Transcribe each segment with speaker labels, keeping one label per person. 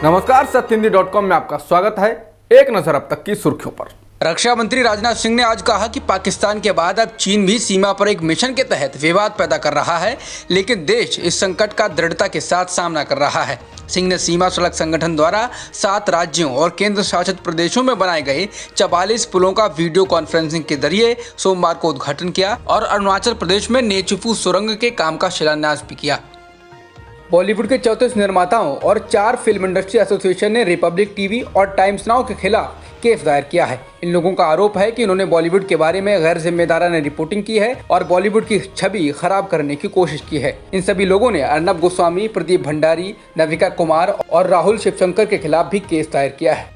Speaker 1: नमस्कार, सत्यहिंदी.com में आपका स्वागत है। एक नजर अब तक की सुर्खियों पर।
Speaker 2: रक्षा मंत्री राजनाथ सिंह ने आज कहा कि पाकिस्तान के बाद अब चीन भी सीमा पर एक मिशन के तहत विवाद पैदा कर रहा है, लेकिन देश इस संकट का दृढ़ता के साथ सामना कर रहा है। सिंह ने सीमा सड़क संगठन द्वारा 7 राज्यों और केंद्र शासित प्रदेशों में बनाए गए 44 पुलों का वीडियो कॉन्फ्रेंसिंग के जरिए सोमवार को उद्घाटन किया और अरुणाचल प्रदेश में नेचुफू सुरंग के काम का शिलान्यास भी किया। बॉलीवुड के 34 निर्माताओं और 4 फिल्म इंडस्ट्री एसोसिएशन ने रिपब्लिक टीवी और टाइम्स नाउ के खिलाफ केस दायर किया है। इन लोगों का आरोप है कि इन्होंने बॉलीवुड के बारे में गैर जिम्मेदाराना रिपोर्टिंग की है और बॉलीवुड की छवि खराब करने की कोशिश की है। इन सभी लोगों ने अर्नब गोस्वामी, प्रदीप भंडारी, नविका कुमार और राहुल शिवशंकर के खिलाफ भी केस दायर किया है।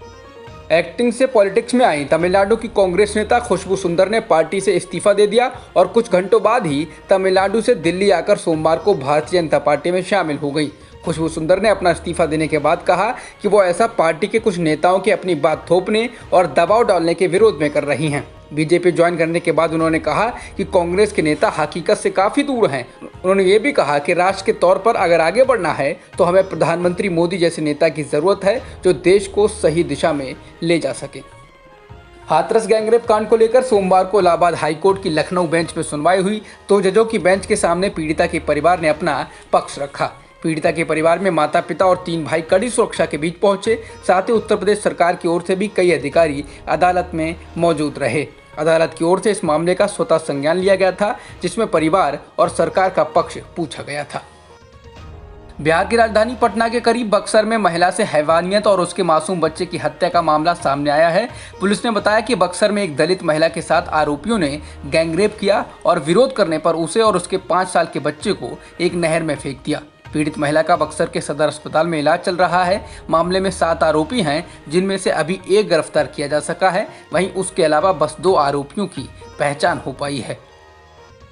Speaker 2: एक्टिंग से पॉलिटिक्स में आई तमिलनाडु की कांग्रेस नेता खुशबू सुंदर ने पार्टी से इस्तीफा दे दिया और कुछ घंटों बाद ही तमिलनाडु से दिल्ली आकर सोमवार को भारतीय जनता पार्टी में शामिल हो गई। खुशबू सुंदर ने अपना इस्तीफा देने के बाद कहा कि वो ऐसा पार्टी के कुछ नेताओं की अपनी बात थोपने और दबाव डालने के विरोध में कर रही हैं। बीजेपी ज्वाइन करने के बाद उन्होंने कहा कि कांग्रेस के नेता हकीकत से काफ़ी दूर हैं। उन्होंने ये भी कहा कि राष्ट्र के तौर पर अगर आगे बढ़ना है तो हमें प्रधानमंत्री मोदी जैसे नेता की ज़रूरत है जो देश को सही दिशा में ले जा सके। हाथरस गैंगरेप कांड को लेकर सोमवार को इलाहाबाद हाईकोर्ट की लखनऊ बेंच में सुनवाई हुई तो जजों की बेंच के सामने पीड़िता के परिवार ने अपना पक्ष रखा। पीड़िता के परिवार में माता पिता और 3 भाई कड़ी सुरक्षा के बीच पहुंचे। साथ ही उत्तर प्रदेश सरकार की ओर से भी कई अधिकारी अदालत में मौजूद रहे। अदालत की ओर से इस मामले का स्वतः संज्ञान लिया गया था, जिसमें परिवार और सरकार का पक्ष पूछा गया था। बिहार की राजधानी पटना के करीब बक्सर में महिला से हैवानियत और उसके मासूम बच्चे की हत्या का मामला सामने आया है। पुलिस ने बताया कि बक्सर में एक दलित महिला के साथ आरोपियों ने गैंगरेप किया और विरोध करने पर उसे और उसके 5 साल के बच्चे को एक नहर में फेंक दिया। पीड़ित महिला का बक्सर के सदर अस्पताल में इलाज चल रहा है। मामले में 7 आरोपी हैं, जिनमें से अभी 1 गिरफ्तार किया जा सका है। वहीं उसके अलावा बस 2 आरोपियों की पहचान हो पाई है।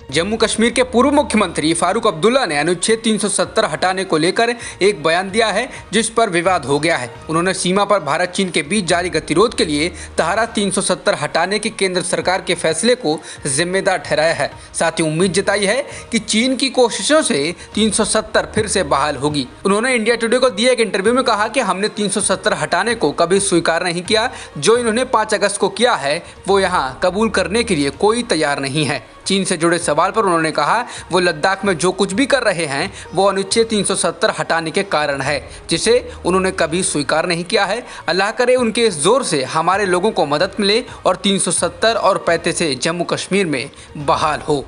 Speaker 2: जम्मू कश्मीर के पूर्व मुख्यमंत्री फारूक अब्दुल्ला ने अनुच्छेद 370 हटाने को लेकर एक बयान दिया है, जिस पर विवाद हो गया है। उन्होंने सीमा पर भारत चीन के बीच जारी गतिरोध के लिए धारा 370 हटाने के केंद्र सरकार के फैसले को जिम्मेदार ठहराया है। साथ ही उम्मीद जताई है कि चीन की कोशिशों से 370 फिर से बहाल होगी। उन्होंने इंडिया टुडे को दिए एक इंटरव्यू में कहा कि हमने 370 हटाने को कभी स्वीकार नहीं किया। जो इन्होंने 5 अगस्त को किया है वो यहाँ कबूल करने के लिए कोई तैयार नहीं है। चीन से जुड़े सवाल पर उन्होंने कहा वो लद्दाख में जो कुछ भी कर रहे हैं वो अनुच्छेद 370 हटाने के कारण है, जिसे उन्होंने कभी स्वीकार नहीं किया है। अल्लाह करे उनके इस जोर से हमारे लोगों को मदद मिले और 370 और पैसे से जम्मू कश्मीर में बहाल हो।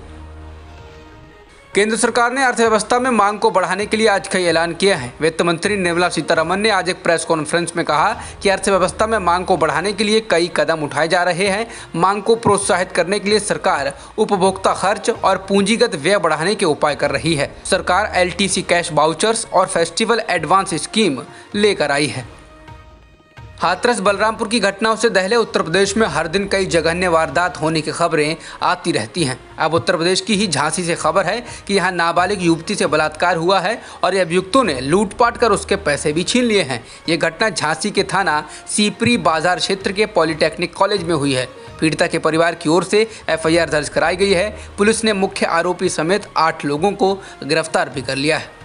Speaker 2: केंद्र सरकार ने अर्थव्यवस्था में मांग को बढ़ाने के लिए आज कई ऐलान किए हैं। वित्त मंत्री निर्मला सीतारमण ने आज एक प्रेस कॉन्फ्रेंस में कहा कि अर्थव्यवस्था में मांग को बढ़ाने के लिए कई कदम उठाए जा रहे हैं। मांग को प्रोत्साहित करने के लिए सरकार उपभोक्ता खर्च और पूंजीगत व्यय बढ़ाने के उपाय कर रही है। सरकार LTC कैश वाउचर्स और फेस्टिवल एडवांस स्कीम लेकर आई है। हाथरस बलरामपुर की घटनाओं से दहले उत्तर प्रदेश में हर दिन कई जघन्य वारदात होने की खबरें आती रहती हैं। अब उत्तर प्रदेश की ही झांसी से खबर है कि यहां नाबालिग युवती से बलात्कार हुआ है और अभियुक्तों ने लूटपाट कर उसके पैसे भी छीन लिए हैं। ये घटना झांसी के थाना सीपरी बाजार क्षेत्र के पॉलिटेक्निक कॉलेज में हुई है। पीड़िता के परिवार की ओर से FIR दर्ज कराई गई है। पुलिस ने मुख्य आरोपी समेत 8 लोगों को गिरफ्तार भी कर लिया है।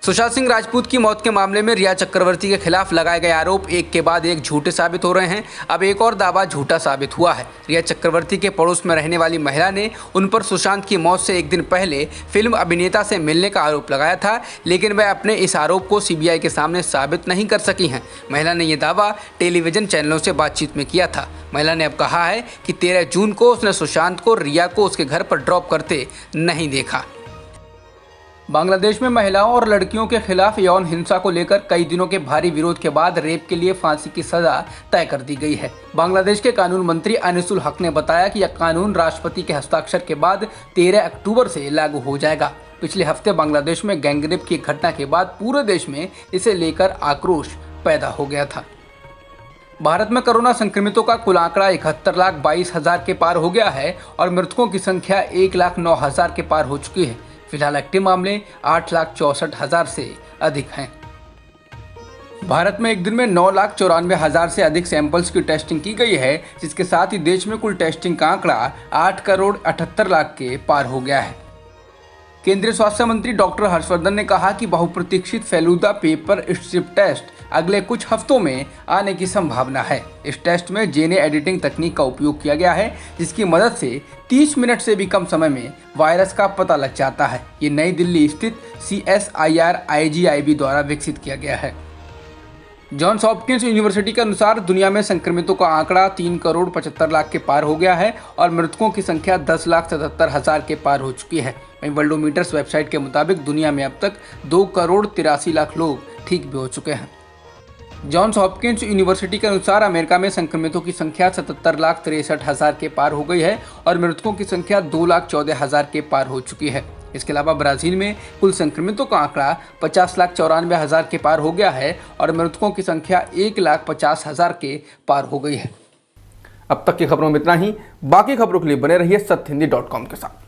Speaker 2: सुशांत सिंह राजपूत की मौत के मामले में रिया चक्रवर्ती के खिलाफ लगाए गए आरोप एक के बाद एक झूठे साबित हो रहे हैं। अब एक और दावा झूठा साबित हुआ है। रिया चक्रवर्ती के पड़ोस में रहने वाली महिला ने उन पर सुशांत की मौत से एक दिन पहले फिल्म अभिनेता से मिलने का आरोप लगाया था, लेकिन वह अपने इस आरोप को CBI के सामने साबित नहीं कर सकी हैं। महिला ने यह दावा टेलीविजन चैनलों से बातचीत में किया था। महिला ने अब कहा है कि 13 जून को उसने सुशांत को रिया को उसके घर पर ड्रॉप करते नहीं देखा। बांग्लादेश में महिलाओं और लड़कियों के खिलाफ यौन हिंसा को लेकर कई दिनों के भारी विरोध के बाद रेप के लिए फांसी की सजा तय कर दी गई है। बांग्लादेश के कानून मंत्री अनिसुल हक ने बताया कि यह कानून राष्ट्रपति के हस्ताक्षर के बाद 13 अक्टूबर से लागू हो जाएगा। पिछले हफ्ते बांग्लादेश में गैंगरेप की घटना के बाद पूरे देश में इसे लेकर आक्रोश पैदा हो गया था। भारत में कोरोना संक्रमितों का कुल आंकड़ा 71,22,000 के पार हो गया है और मृतकों की संख्या 1,09,000 के पार हो चुकी है। फिलहाल एक्टिव मामले 8,64,000 से अधिक हैं। भारत में एक दिन में 9,94,000 से अधिक सैंपल्स की टेस्टिंग की गई है, जिसके साथ ही देश में कुल टेस्टिंग का आंकड़ा 8,78,00,000 के पार हो गया है। केंद्रीय स्वास्थ्य मंत्री डॉक्टर हर्षवर्धन ने कहा कि बहुप्रतीक्षित फेलुदा पेपर स्ट्रिप टेस्ट अगले कुछ हफ्तों में आने की संभावना है। इस टेस्ट में जेने एडिटिंग तकनीक का उपयोग किया गया है, जिसकी मदद से 30 मिनट से भी कम समय में वायरस का पता लग जाता है। ये नई दिल्ली स्थित CSIR IGIB द्वारा विकसित किया गया है। जॉन्स हॉपकिंस यूनिवर्सिटी के अनुसार दुनिया में संक्रमितों का आंकड़ा 3 करोड़ 75 लाख के पार हो गया है और मृतकों की संख्या 10,77,000 के पार हो चुकी है। वहीं वर्ल्डोमीटर्स वेबसाइट के मुताबिक दुनिया में अब तक 2 करोड़ 83 लाख लोग ठीक भी हो चुके हैं। जॉन्स हॉपकिंस यूनिवर्सिटी के अनुसार अमेरिका में संक्रमितों की संख्या 77,63,000 के पार हो गई है और मृतकों की संख्या 2,14,000 के पार हो चुकी है। इसके अलावा ब्राजील में कुल संक्रमितों का आंकड़ा 50,94,000 के पार हो गया है और मृतकों की संख्या 1,50,000 के पार हो गई है।
Speaker 1: अब तक की खबरों में इतना ही। बाकी खबरों के लिए बने रहिए सत्यहिंदी.com के साथ।